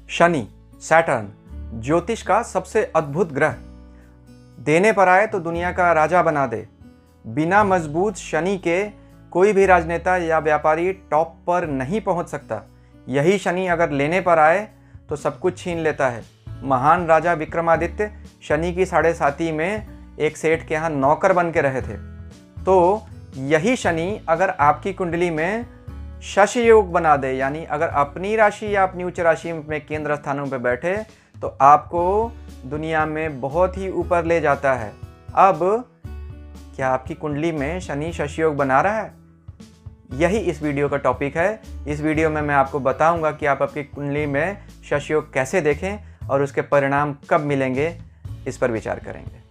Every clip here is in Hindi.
शनि, सैटर्न, ज्योतिष का सबसे अद्भुत ग्रह, देने पर आए तो दुनिया का राजा बना दे। बिना मजबूत शनि के कोई भी राजनेता या व्यापारी टॉप पर नहीं पहुंच सकता। यही शनि अगर लेने पर आए तो सब कुछ छीन लेता है। महान राजा विक्रमादित्य शनि की 7.5 में एक सेठ के यहाँ नौकर बन के रहे थे। तो यही शनि अगर आपकी कुंडली में शशि योग बना दे, यानी अगर अपनी राशि या अपनी उच्च राशि में केंद्र स्थानों पर बैठे तो आपको दुनिया में बहुत ही ऊपर ले जाता है। अब क्या आपकी कुंडली में शनि शशि योग बना रहा है? यही इस वीडियो का टॉपिक है। इस वीडियो में मैं आपको बताऊंगा कि आप आपकी कुंडली में शशि योग कैसे देखें और उसके परिणाम कब मिलेंगे, इस पर विचार करेंगे।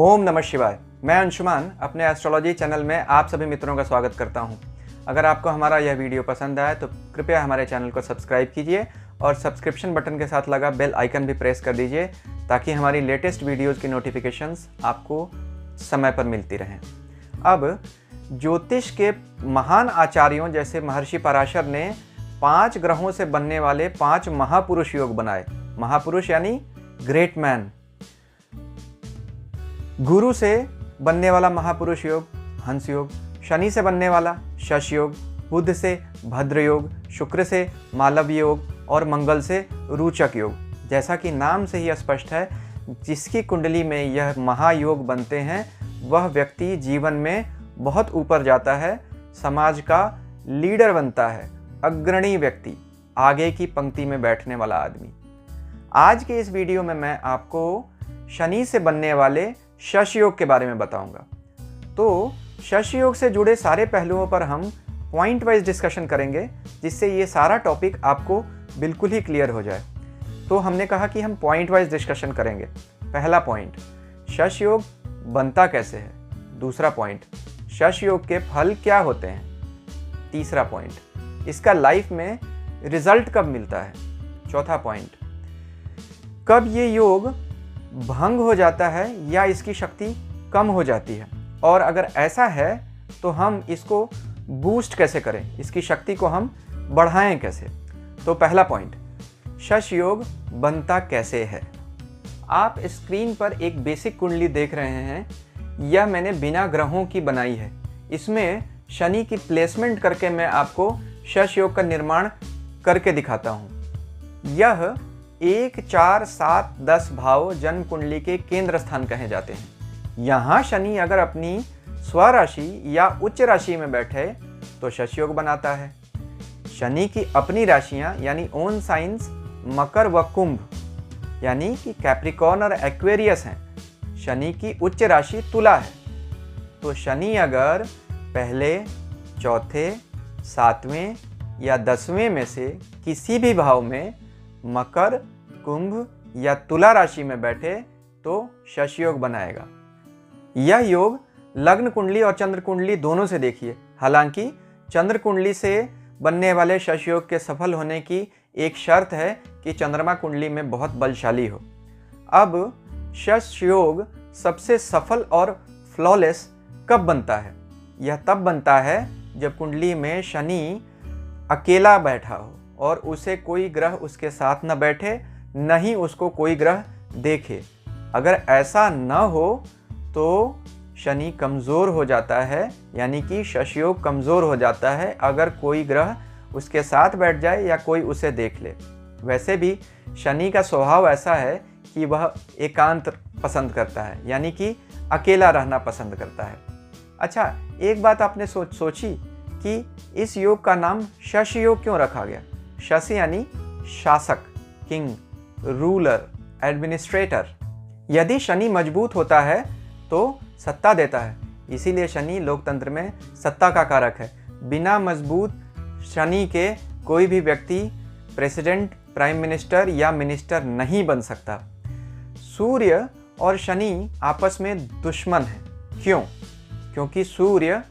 ओम नमः शिवाय। मैं अंशुमान अपने एस्ट्रोलॉजी चैनल में आप सभी मित्रों का स्वागत करता हूं। अगर आपको हमारा यह वीडियो पसंद आए तो कृपया हमारे चैनल को सब्सक्राइब कीजिए और सब्सक्रिप्शन बटन के साथ लगा बेल आइकन भी प्रेस कर दीजिए ताकि हमारी लेटेस्ट वीडियोज़ की नोटिफिकेशंस आपको समय पर मिलती रहें। अब ज्योतिष के महान आचार्यों जैसे महर्षि पराशर ने 5 ग्रहों से बनने वाले 5 महापुरुष योग बनाए। महापुरुष यानी ग्रेट मैन। गुरु से बनने वाला महापुरुष योग हंस योग, शनि से बनने वाला शश योग, बुध से भद्र योग, शुक्र से मालव योग और मंगल से रोचक योग। जैसा कि नाम से ही स्पष्ट है, जिसकी कुंडली में यह महायोग बनते हैं वह व्यक्ति जीवन में बहुत ऊपर जाता है, समाज का लीडर बनता है, अग्रणी व्यक्ति, आगे की पंक्ति में बैठने वाला आदमी। आज के इस वीडियो में मैं आपको शनि से बनने वाले शश योग के बारे में बताऊंगा। तो शश योग से जुड़े सारे पहलुओं पर हम पॉइंट वाइज डिस्कशन करेंगे, जिससे ये सारा टॉपिक आपको बिल्कुल ही क्लियर हो जाए। तो हमने कहा कि हम पॉइंट वाइज डिस्कशन करेंगे। पहला पॉइंट, शश योग बनता कैसे है। दूसरा पॉइंट, शश योग के फल क्या होते हैं। तीसरा पॉइंट, इसका लाइफ में रिजल्ट कब मिलता है। चौथा पॉइंट, कब ये योग भंग हो जाता है या इसकी शक्ति कम हो जाती है, और अगर ऐसा है तो हम इसको बूस्ट कैसे करें, इसकी शक्ति को हम बढ़ाएं कैसे। तो पहला पॉइंट, शश योग बनता कैसे है। आप स्क्रीन पर एक बेसिक कुंडली देख रहे हैं। यह मैंने बिना ग्रहों की बनाई है। इसमें शनि की प्लेसमेंट करके मैं आपको शश योग का निर्माण करके दिखाता हूँ। यह 1, 4, 7, 10 भाव जन्म कुंडली के केंद्र स्थान कहे जाते हैं। यहाँ शनि अगर अपनी स्वराशि या उच्च राशि में बैठे तो शश योग बनाता है। शनि की अपनी राशियाँ यानी ओन साइंस मकर व कुंभ यानी कि कैप्रिकॉर्न और एक्वेरियस हैं। शनि की उच्च राशि तुला है। तो शनि अगर पहले, चौथे, 7वें या 10वें में से किसी भी भाव में मकर, कुंभ या तुला राशि में बैठे तो शश योग बनाएगा। यह योग लग्न कुंडली और चंद्र कुंडली दोनों से देखिए। हालांकि चंद्र कुंडली से बनने वाले शश योग के सफल होने की एक शर्त है कि चंद्रमा कुंडली में बहुत बलशाली हो। अब शश योग सबसे सफल और फ्लॉलेस कब बनता है। यह तब बनता है जब कुंडली में शनि अकेला बैठा हो और उसे कोई ग्रह उसके साथ न बैठे, न ही उसको कोई ग्रह देखे। अगर ऐसा न हो तो शनि कमज़ोर हो जाता है, यानी कि शश योग कमज़ोर हो जाता है अगर कोई ग्रह उसके साथ बैठ जाए या कोई उसे देख ले। वैसे भी शनि का स्वभाव ऐसा है कि वह एकांत पसंद करता है, यानी कि अकेला रहना पसंद करता है। अच्छा, एक बात आपने सोची कि इस योग का नाम शश योग क्यों रखा गया। शश यानी शासक, किंग, रूलर, एडमिनिस्ट्रेटर। यदि शनि मजबूत होता है तो सत्ता देता है, इसीलिए शनि लोकतंत्र में सत्ता का कारक है। बिना मजबूत शनि के कोई भी व्यक्ति प्रेसिडेंट, प्राइम मिनिस्टर या मिनिस्टर नहीं बन सकता। सूर्य और शनि आपस में दुश्मन हैं। क्यों? क्योंकि सूर्य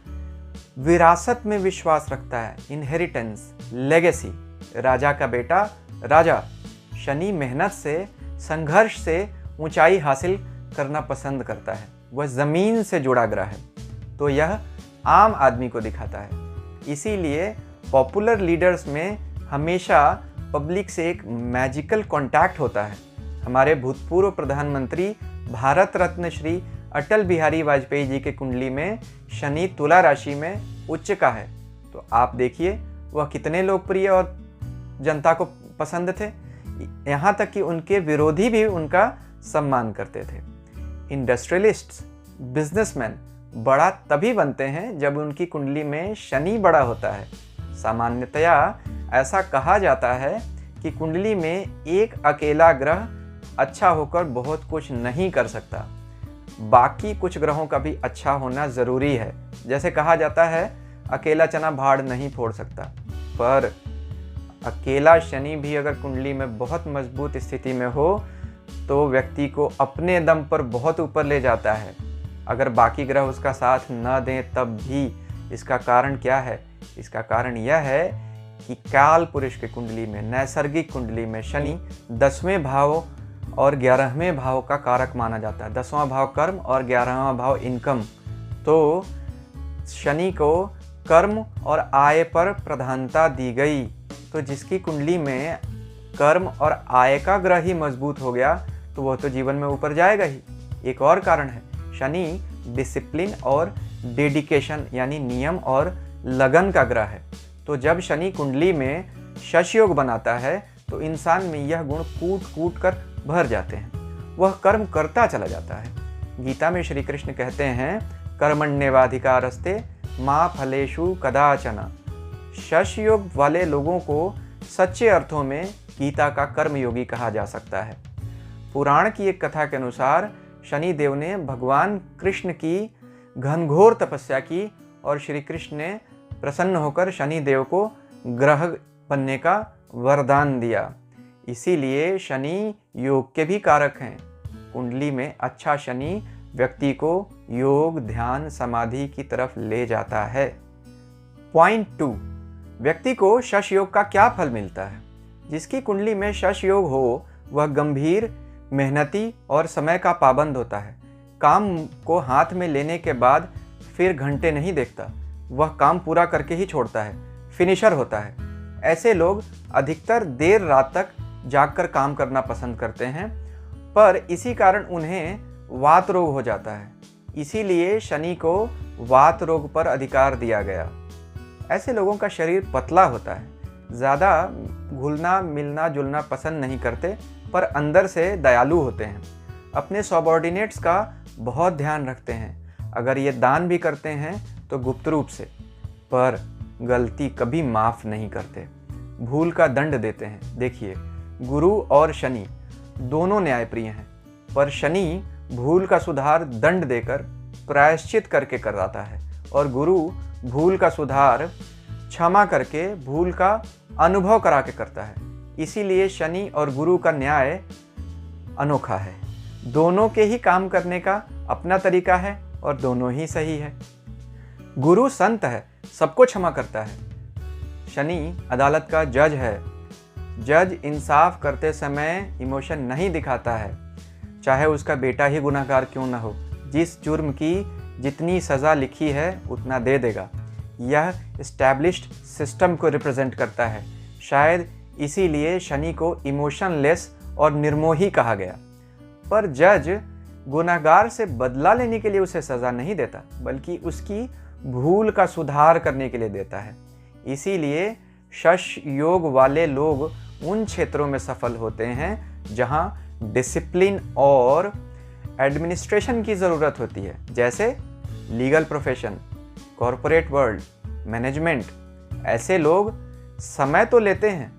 विरासत में विश्वास रखता है, इनहेरिटेंस, लेगेसी, राजा का बेटा राजा। शनि मेहनत से, संघर्ष से ऊंचाई हासिल करना पसंद करता है। वह ज़मीन से जुड़ा ग्रह है, तो यह आम आदमी को दिखाता है। इसीलिए पॉपुलर लीडर्स में हमेशा पब्लिक से एक मैजिकल कांटेक्ट होता है। हमारे भूतपूर्व प्रधानमंत्री भारत रत्न श्री अटल बिहारी वाजपेयी जी के कुंडली में शनि तुला राशि में उच्च का है, तो आप देखिए वह कितने लोकप्रिय और जनता को पसंद थे। यहाँ तक कि उनके विरोधी भी उनका सम्मान करते थे। इंडस्ट्रियलिस्ट्स, बिजनेसमैन बड़ा तभी बनते हैं जब उनकी कुंडली में शनि बड़ा होता है। सामान्यतया ऐसा कहा जाता है कि कुंडली में एक अकेला ग्रह अच्छा होकर बहुत कुछ नहीं कर सकता, बाकी कुछ ग्रहों का भी अच्छा होना ज़रूरी है। जैसे कहा जाता है अकेला चना भाड़ नहीं फोड़ सकता, पर अकेला शनि भी अगर कुंडली में बहुत मजबूत स्थिति में हो तो व्यक्ति को अपने दम पर बहुत ऊपर ले जाता है। अगर बाकी ग्रह उसका साथ न दें तब भी। इसका कारण क्या है? इसका कारण यह है कि काल पुरुष के कुंडली में, नैसर्गिक कुंडली में शनि 10वें भाव और 11वें भाव का कारक माना जाता है। 10वां भाव कर्म और 11वां भाव इनकम। तो शनि को कर्म और आय पर प्रधानता दी गई। तो जिसकी कुंडली में कर्म और आय का ग्रह ही मजबूत हो गया तो वह तो जीवन में ऊपर जाएगा ही। एक और कारण है, शनि डिसिप्लिन और डेडिकेशन यानी नियम और लगन का ग्रह है। तो जब शनि कुंडली में शश योग बनाता है तो इंसान में यह गुण कूट कूट कर भर जाते हैं, वह कर्म करता चला जाता है। गीता में श्री कृष्ण कहते हैं कर्मण्येवाधिकारस्ते मा फलेषु कदाचन। शश योग वाले लोगों को सच्चे अर्थों में गीता का कर्मयोगी कहा जा सकता है। पुराण की एक कथा के अनुसार शनि देव ने भगवान कृष्ण की घनघोर तपस्या की और श्री कृष्ण ने प्रसन्न होकर शनि देव को ग्रह बनने का वरदान दिया। इसीलिए शनि योग के भी कारक हैं। कुंडली में अच्छा शनि व्यक्ति को योग, ध्यान, समाधि की तरफ ले जाता है। पॉइंट 2, व्यक्ति को शश योग का क्या फल मिलता है? जिसकी कुंडली में शश योग हो वह गंभीर, मेहनती और समय का पाबंद होता है। काम को हाथ में लेने के बाद फिर घंटे नहीं देखता, वह काम पूरा करके ही छोड़ता है, फिनिशर होता है। ऐसे लोग अधिकतर देर रात तक जागकर काम करना पसंद करते हैं, पर इसी कारण उन्हें वात रोग हो जाता है। इसीलिए शनि को वात रोग पर अधिकार दिया गया। ऐसे लोगों का शरीर पतला होता है, ज़्यादा घुलना मिलना जुलना पसंद नहीं करते, पर अंदर से दयालु होते हैं। अपने सबॉर्डिनेट्स का बहुत ध्यान रखते हैं। अगर ये दान भी करते हैं तो गुप्त रूप से, पर गलती कभी माफ़ नहीं करते, भूल का दंड देते हैं। देखिए, गुरु और शनि दोनों न्यायप्रिय हैं, पर शनि भूल का सुधार दंड देकर प्रायश्चित करके कराता है और गुरु भूल का सुधार क्षमा करके भूल का अनुभव करा के करता है। इसीलिए शनि और गुरु का न्याय अनोखा है। दोनों के ही काम करने का अपना तरीका है और दोनों ही सही है। गुरु संत है, सबको क्षमा करता है। शनि अदालत का जज है। जज इंसाफ करते समय इमोशन नहीं दिखाता है, चाहे उसका बेटा ही गुनहगार क्यों न हो। जिस जुर्म की जितनी सज़ा लिखी है उतना दे देगा। यह एस्टैब्लिश्ड सिस्टम को रिप्रेजेंट करता है। शायद इसीलिए शनि को इमोशनलेस और निर्मोही कहा गया। पर जज गुनहगार से बदला लेने के लिए उसे सज़ा नहीं देता, बल्कि उसकी भूल का सुधार करने के लिए देता है। इसीलिए शश योग वाले लोग उन क्षेत्रों में सफल होते हैं जहां डिसिप्लिन और एडमिनिस्ट्रेशन की ज़रूरत होती है, जैसे legal profession, corporate world, management. ऐसे लोग समय तो लेते हैं,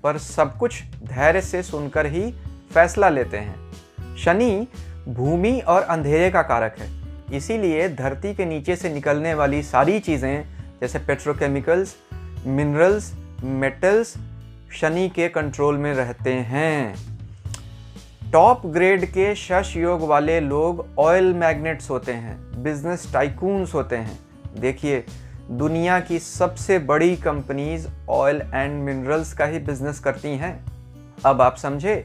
पर सब कुछ धैर्य से सुनकर ही फैसला लेते हैं। शनि भूमि और अंधेरे का कारक है, इसीलिए धरती के नीचे से निकलने वाली सारी चीज़ें जैसे पेट्रोकेमिकल्स, मिनरल्स, मेटल्स शनि के कंट्रोल में रहते हैं। टॉप ग्रेड के शश योग वाले लोग ऑयल मैग्नेट्स होते हैं, बिजनेस टाइकून्स होते हैं। देखिए, दुनिया की सबसे बड़ी कंपनीज ऑयल एंड मिनरल्स का ही बिजनेस करती हैं। अब आप समझे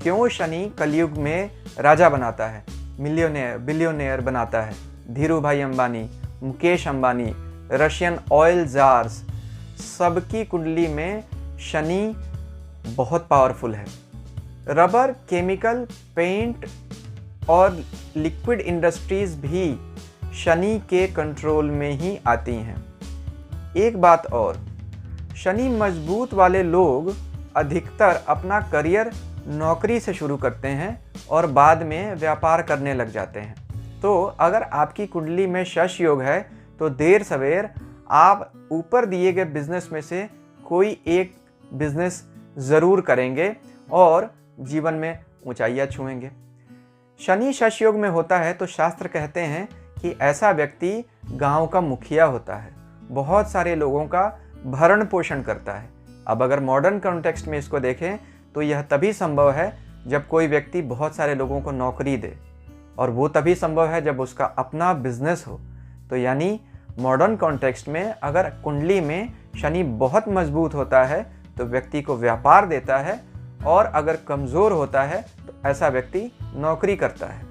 क्यों शनि कलयुग में राजा बनाता है, मिलियनेयर, बिलियनेयर बनाता है। धीरू भाई Ambani, Mukesh Ambani, Russian oil jars, सबकी कुंडली में शनि बहुत पावरफुल है। रबर, केमिकल, पेंट और लिक्विड इंडस्ट्रीज भी शनि के कंट्रोल में ही आती हैं। एक बात और, शनि मजबूत वाले लोग अधिकतर अपना करियर नौकरी से शुरू करते हैं और बाद में व्यापार करने लग जाते हैं। तो अगर आपकी कुंडली में शश योग है तो देर सवेर आप ऊपर दिए गए बिजनेस में से कोई एक बिजनेस ज़रूर करेंगे और जीवन में ऊंचाइयां छुएंगे। शनि शश योग में होता है तो शास्त्र कहते हैं कि ऐसा व्यक्ति गांव का मुखिया होता है, बहुत सारे लोगों का भरण पोषण करता है। अब अगर मॉडर्न कॉन्टेक्स्ट में इसको देखें तो यह तभी संभव है जब कोई व्यक्ति बहुत सारे लोगों को नौकरी दे, और वो तभी संभव है जब उसका अपना बिजनेस हो। तो यानी मॉडर्न कॉन्टेक्स्ट में अगर कुंडली में शनि बहुत मजबूत होता है तो व्यक्ति को व्यापार देता है, और अगर कमज़ोर होता है तो ऐसा व्यक्ति नौकरी करता है।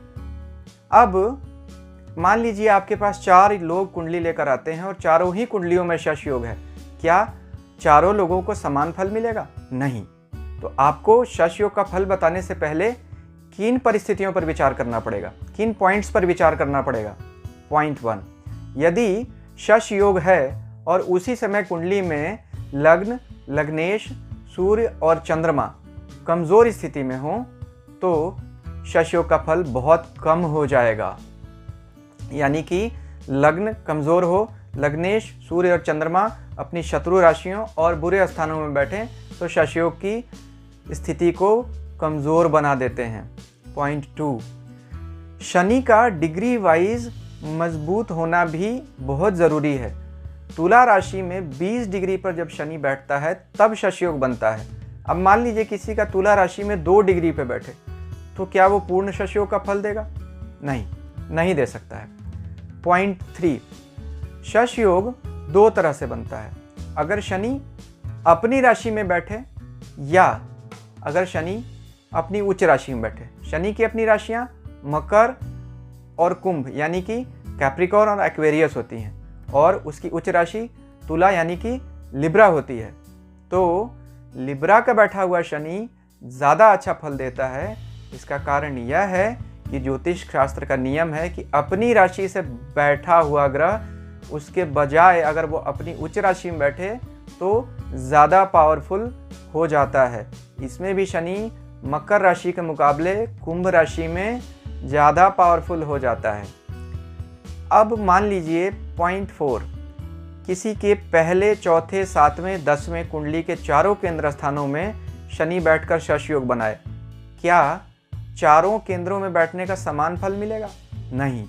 अब मान लीजिए आपके पास 4 लोग कुंडली लेकर आते हैं और चारों ही कुंडलियों में शश योग है, क्या चारों लोगों को समान फल मिलेगा? नहीं। तो आपको शश योग का फल बताने से पहले किन परिस्थितियों पर विचार करना पड़ेगा, किन पॉइंट्स पर विचार करना पड़ेगा? पॉइंट 1, यदि शश योग है और उसी समय कुंडली में लग्न, लग्नेश, सूर्य और चंद्रमा कमज़ोर स्थिति में हो तो शश योग का फल बहुत कम हो जाएगा। यानी कि लग्न कमज़ोर हो, लग्नेश, सूर्य और चंद्रमा अपनी शत्रु राशियों और बुरे स्थानों में बैठें तो शश योग की स्थिति को कमज़ोर बना देते हैं। पॉइंट 2, शनि का डिग्री वाइज मजबूत होना भी बहुत ज़रूरी है। तुला राशि में 20 डिग्री पर जब शनि बैठता है तब शश योग बनता है। अब मान लीजिए किसी का तुला राशि में 2 डिग्री पे बैठे तो क्या वो पूर्ण शश योग का फल देगा? नहीं दे सकता है। पॉइंट 3, शश योग 2 तरह से बनता है। अगर शनि अपनी राशि में बैठे या अगर शनि अपनी उच्च राशि में बैठे। शनि की अपनी राशियां मकर और कुंभ यानी कि कैप्रिकॉर्न और एक्वेरियस होती हैं, और उसकी उच्च राशि तुला यानी कि लिब्रा होती है। तो लिब्रा का बैठा हुआ शनि ज़्यादा अच्छा फल देता है। इसका कारण यह है कि ज्योतिष शास्त्र का नियम है कि अपनी राशि से बैठा हुआ ग्रह उसके बजाय अगर वो अपनी उच्च राशि में बैठे तो ज़्यादा पावरफुल हो जाता है। इसमें भी शनि मकर राशि के मुकाबले कुंभ राशि में ज़्यादा पावरफुल हो जाता है। अब मान लीजिए पॉइंट 4, किसी के पहले, चौथे, 7वें, 10वें कुंडली के चारों केंद्र स्थानों में शनि बैठकर शश योग बनाए, क्या चारों केंद्रों में बैठने का समान फल मिलेगा? नहीं।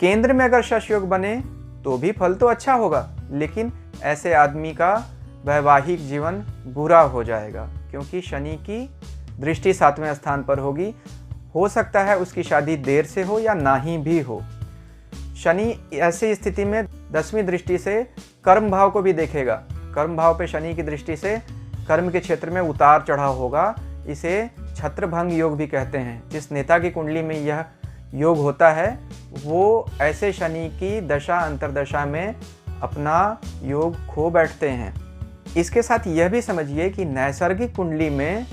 केंद्र में अगर शश योग बने तो भी फल तो अच्छा होगा, लेकिन ऐसे आदमी का वैवाहिक जीवन बुरा हो जाएगा क्योंकि शनि की दृष्टि 7वें स्थान पर होगी। हो सकता है उसकी शादी देर से हो या ना ही भी हो। शनि ऐसी स्थिति में 10वीं दृष्टि से कर्म भाव को भी देखेगा। कर्म भाव पे शनि की दृष्टि से कर्म के क्षेत्र में उतार चढ़ाव होगा। इसे छत्रभंग योग भी कहते हैं। जिस नेता की कुंडली में यह योग होता है वो ऐसे शनि की दशा अंतरदशा में अपना योग खो बैठते हैं। इसके साथ यह भी समझिए कि नैसर्गिक कुंडली में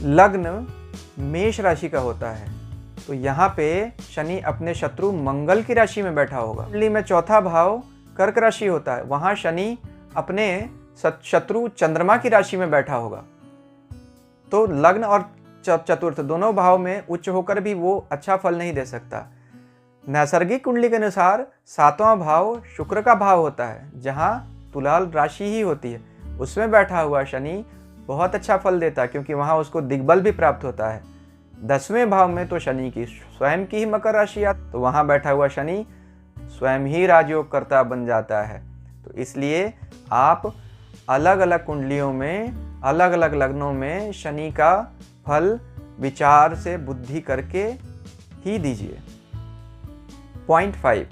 लग्न मेष राशि का होता है, तो यहाँ पे शनि अपने शत्रु मंगल की राशि में बैठा होगा। कुंडली में चौथा भाव कर्क राशि होता है, वहाँ शनि अपने शत्रु चंद्रमा की राशि में बैठा होगा। तो लग्न और चतुर्थ दोनों भाव में उच्च होकर भी वो अच्छा फल नहीं दे सकता। नैसर्गिक कुंडली के अनुसार 7वां भाव शुक्र का भाव होता है, जहाँ तुलाल राशि ही होती है, उसमें बैठा हुआ शनि बहुत अच्छा फल देता है क्योंकि वहाँ उसको दिग्बल भी प्राप्त होता है। 10वें भाव में तो शनि की स्वयं की ही मकर राशि आती, तो वहाँ बैठा हुआ शनि स्वयं ही राजयोग कर्ता बन जाता है। तो इसलिए आप अलग अलग कुंडलियों में, अलग अलग लग्नों में शनि का फल विचार से बुद्धि करके ही दीजिए। पॉइंट 5,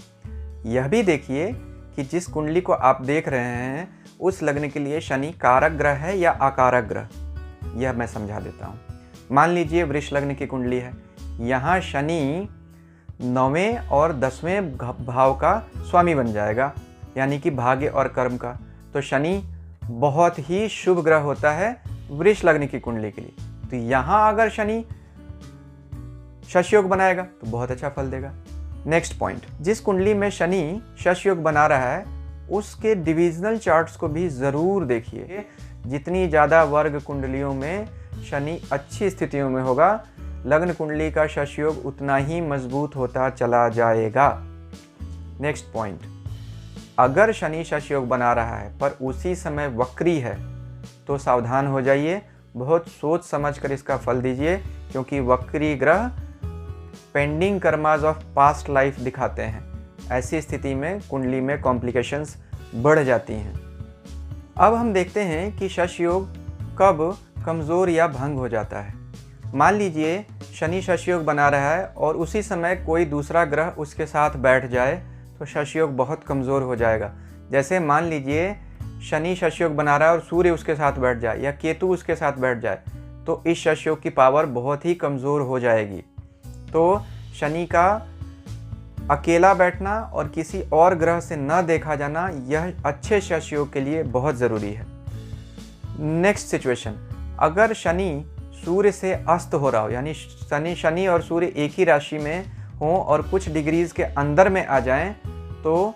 यह भी देखिए कि जिस कुंडली को आप देख रहे हैं उस लग्न के लिए शनि कारक ग्रह है या अकारक ग्रह, यह मैं समझा देता हूँ। मान लीजिए वृष लग्न की कुंडली है, यहाँ शनि 9वें और 10वें भाव का स्वामी बन जाएगा, यानी कि भाग्य और कर्म का। तो शनि बहुत ही शुभ ग्रह होता है वृष लग्न की कुंडली के लिए। तो यहाँ अगर शनि शश योग बनाएगा तो बहुत अच्छा फल देगा। नेक्स्ट पॉइंट, जिस कुंडली में शनि शश योग बना रहा है उसके डिविजनल चार्ट्स को भी ज़रूर देखिए। जितनी ज़्यादा वर्ग कुंडलियों में शनि अच्छी स्थितियों में होगा, लग्न कुंडली का शश योग उतना ही मजबूत होता चला जाएगा। नेक्स्ट पॉइंट, अगर शनि शश योग बना रहा है पर उसी समय वक्री है तो सावधान हो जाइए, बहुत सोच समझ कर इसका फल दीजिए, क्योंकि वक्री ग्रह pending karmas of past life दिखाते हैं। ऐसी स्थिति में कुंडली में कॉम्प्लिकेशंस बढ़ जाती हैं। अब हम देखते हैं कि शश योग कब कमज़ोर या भंग हो जाता है। मान लीजिए शनि शश योग बना रहा है और उसी समय कोई दूसरा ग्रह उसके साथ बैठ जाए तो शश योग बहुत कमज़ोर हो जाएगा। जैसे मान लीजिए शनि शश योग बना रहा है और सूर्य उसके साथ बैठ जाए या केतु उसके साथ बैठ जाए तो इस शश योग की पावर बहुत ही कमज़ोर हो जाएगी। तो शनि का अकेला बैठना और किसी और ग्रह से न देखा जाना यह अच्छे शश योग के लिए बहुत ज़रूरी है। नेक्स्ट सिचुएशन, अगर शनि सूर्य से अस्त हो रहा हो, यानी शनि और सूर्य एक ही राशि में हों और कुछ डिग्रीज के अंदर में आ जाएं तो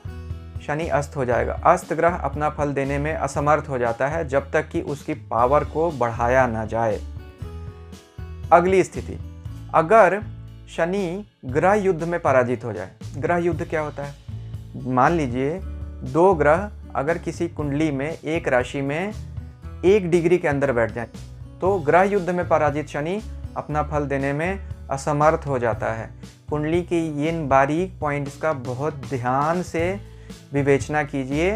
शनि अस्त हो जाएगा। अस्त ग्रह अपना फल देने में असमर्थ हो जाता है जब तक कि उसकी पावर को बढ़ाया ना जाए। अगली स्थिति, अगर शनि ग्रह युद्ध में पराजित हो जाए। ग्रह युद्ध क्या होता है? मान लीजिए दो ग्रह अगर किसी कुंडली में एक राशि में 1 डिग्री के अंदर बैठ जाए तो ग्रह युद्ध में पराजित शनि अपना फल देने में असमर्थ हो जाता है। कुंडली के इन बारीक पॉइंट्स का बहुत ध्यान से विवेचना कीजिए,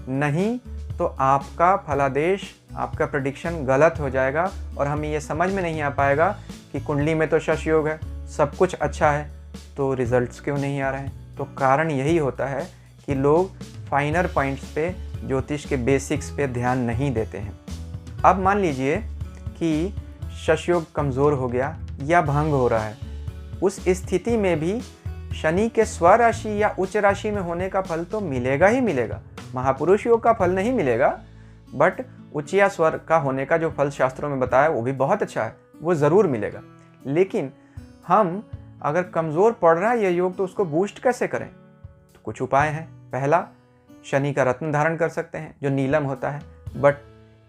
नहीं तो आपका फलादेश, आपका प्रेडिक्शन गलत हो जाएगा और हमें ये समझ में नहीं आ पाएगा कि कुंडली में तो शश योग है, सब कुछ अच्छा है, तो रिजल्ट्स क्यों नहीं आ रहे हैं। तो कारण यही होता है कि लोग फाइनर पॉइंट्स पे, ज्योतिष के बेसिक्स पे ध्यान नहीं देते हैं। अब मान लीजिए कि शश योग कमज़ोर हो गया या भंग हो रहा है, उस स्थिति में भी शनि के स्वराशि या उच्च राशि में होने का फल तो मिलेगा ही मिलेगा। महापुरुष योग का फल नहीं मिलेगा, बट उच्च या स्वर का होने का जो फल शास्त्रों में बताया वो भी बहुत अच्छा है, वो ज़रूर मिलेगा। लेकिन हम अगर कमज़ोर पड़ रहा है यह योग तो उसको बूस्ट कैसे करें? तो कुछ उपाय हैं। पहला, शनि का रत्न धारण कर सकते हैं जो नीलम होता है, बट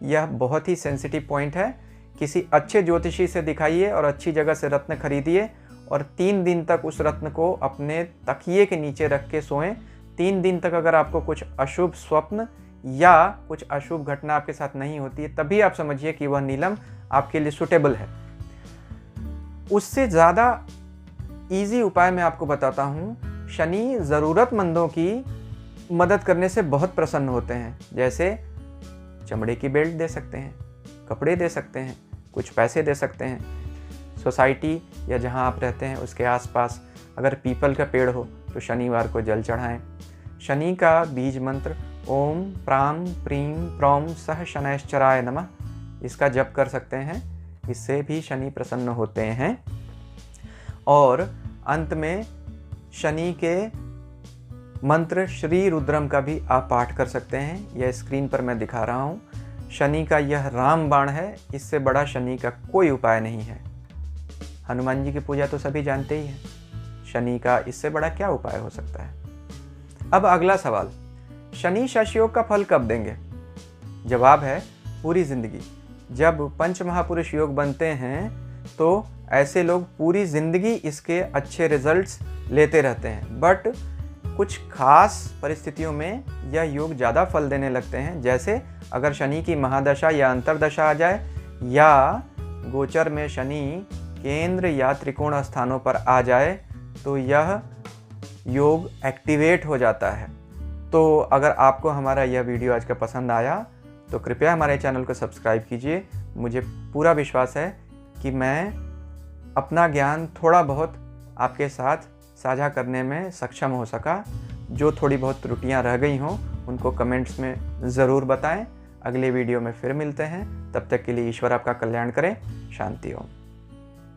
यह बहुत ही सेंसिटिव पॉइंट है। किसी अच्छे ज्योतिषी से दिखाइए और अच्छी जगह से रत्न खरीदिए और 3 दिन तक उस रत्न को अपने तकिए के नीचे रख के सोएं। 3 दिन तक अगर आपको कुछ अशुभ स्वप्न या कुछ अशुभ घटना आपके साथ नहीं होती है तभी आप समझिए कि वह नीलम आपके लिए सुटेबल है। उससे ज़्यादा इजी उपाय मैं आपको बताता हूँ। शनि ज़रूरतमंदों की मदद करने से बहुत प्रसन्न होते हैं। जैसे चमड़े की बेल्ट दे सकते हैं, कपड़े दे सकते हैं, कुछ पैसे दे सकते हैं। सोसाइटी या जहाँ आप रहते हैं उसके आसपास अगर पीपल का पेड़ हो तो शनिवार को जल चढ़ाएं। शनि का बीज मंत्र ओम प्राम प्रीम प्रौम सह शनैश्चराय नमः, इसका जप कर सकते हैं। इससे भी शनि प्रसन्न होते हैं। और अंत में शनि के मंत्र श्री रुद्रम का भी आप पाठ कर सकते हैं। यह स्क्रीन पर मैं दिखा रहा हूँ। शनि का यह राम बाण है, इससे बड़ा शनि का कोई उपाय नहीं है। हनुमान जी की पूजा तो सभी जानते ही हैं, शनि का इससे बड़ा क्या उपाय हो सकता है। अब अगला सवाल, शनि शश योग का फल कब देंगे? जवाब है पूरी जिंदगी। जब पंच महापुरुष योग बनते हैं तो ऐसे लोग पूरी जिंदगी इसके अच्छे रिजल्ट्स लेते रहते हैं, बट कुछ खास परिस्थितियों में यह योग ज़्यादा फल देने लगते हैं। जैसे अगर शनि की महादशा या अंतरदशा आ जाए या गोचर में शनि केंद्र या त्रिकोण स्थानों पर आ जाए तो यह योग एक्टिवेट हो जाता है। तो अगर आपको हमारा यह वीडियो आज का पसंद आया तो कृपया हमारे चैनल को सब्सक्राइब कीजिए। मुझे पूरा विश्वास है कि मैं अपना ज्ञान थोड़ा बहुत आपके साथ साझा करने में सक्षम हो सका। जो थोड़ी बहुत त्रुटियां रह गई हों उनको कमेंट्स में ज़रूर बताएं। अगले वीडियो में फिर मिलते हैं, तब तक के लिए ईश्वर आपका कल्याण करें। शांति हो।